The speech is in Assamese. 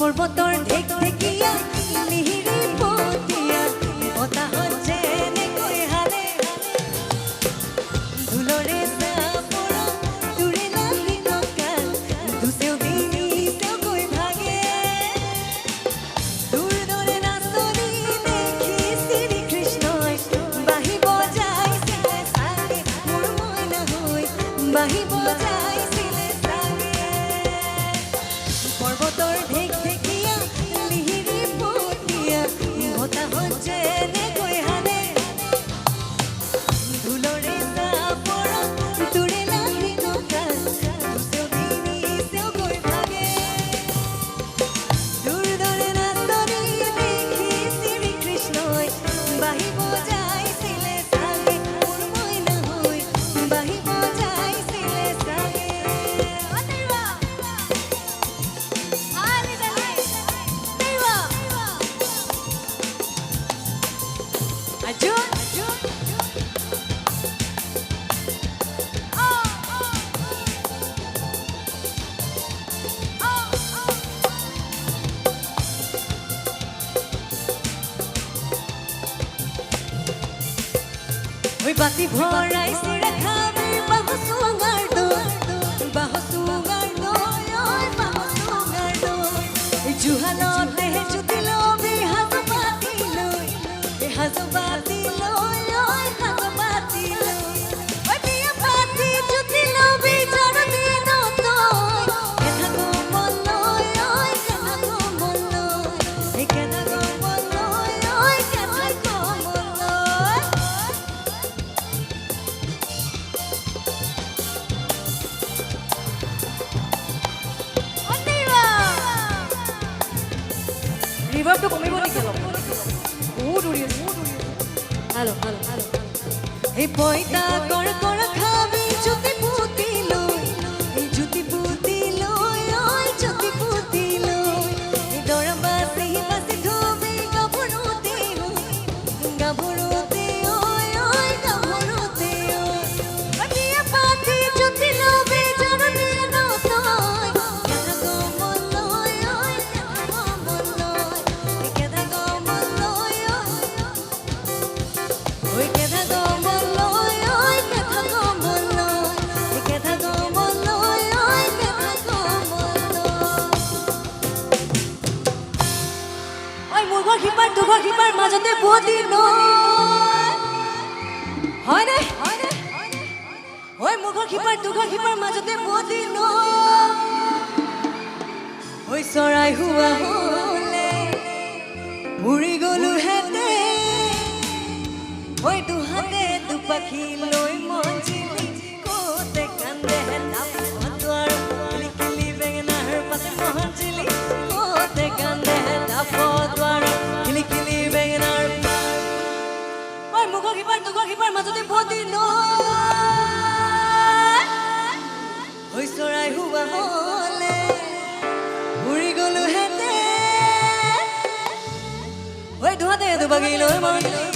পৰ্বতৰ ঢেক ঢেকিয়া মিহিৰি পতিয়া বতাহত যেনে কৈ হালে ধুলৰে চাপৰ তুৰে লাগি থকা দুচেও দিনি তেওঁ কৈ ভাগে দূৰ দৰে নাচনি দেখি শ্ৰী কৃষ্ণই বাহিব Oi bati bhorai sira khabe bahu sungar do oi bahu sungar do juhalo te jutilo be hasu bati lo oi hasu bati lo oi biya bati jutilo be jaro dino to ketha go bollo oi ketha go bollo ei ketha go bollo oi ketha go bollo রিভার্বটো কমিব নেকি অলপ বহুত উৰি আছে হ্যালো এই পয়তা কর কর খাবি জুতি পুতি লই এই জুতি পুতি লই ওই জুতি পুতি লই এই দরা বাসি বাসি ধোবি গাভরুতে ওই গাভরুতে ওই বিয়া পাতি জুতি লবে জানি না তোই কেথা গো মলই ওই কেথা গো মলই কেথা গো মলই ওই কেথা গো মলই ওই কেথা গো মলই কেথা গো মলই ওই কেথা গো মলই ওই মুখৰ খিপাৰ দুখৰ খিপাৰ মাজতে বদি নয় হয় নে ওই মুখৰ খিপাৰ দুখৰ খিপাৰ মাজতে বদি নয় ওই চৰাই হুৱা হলে উৰি গলো হেতে ওই দুহাতে দুপাখি লৈ মঞ্জিলি কোতে কান্দে ডাপৰ কিলি বেঙেনাৰ পাতে মঞ্জিলি কোতে কান্দে ডাপৰ কিলি বেঙেনাৰ ওই মুখৰ খিপাৰ দুখৰ খিপাৰ মাজতে বদি নয় ওই চৰাই হুৱা হলে উৰি গলো হেতে ওই দুহাতে দুপাখি লৈ মঞ্জিলি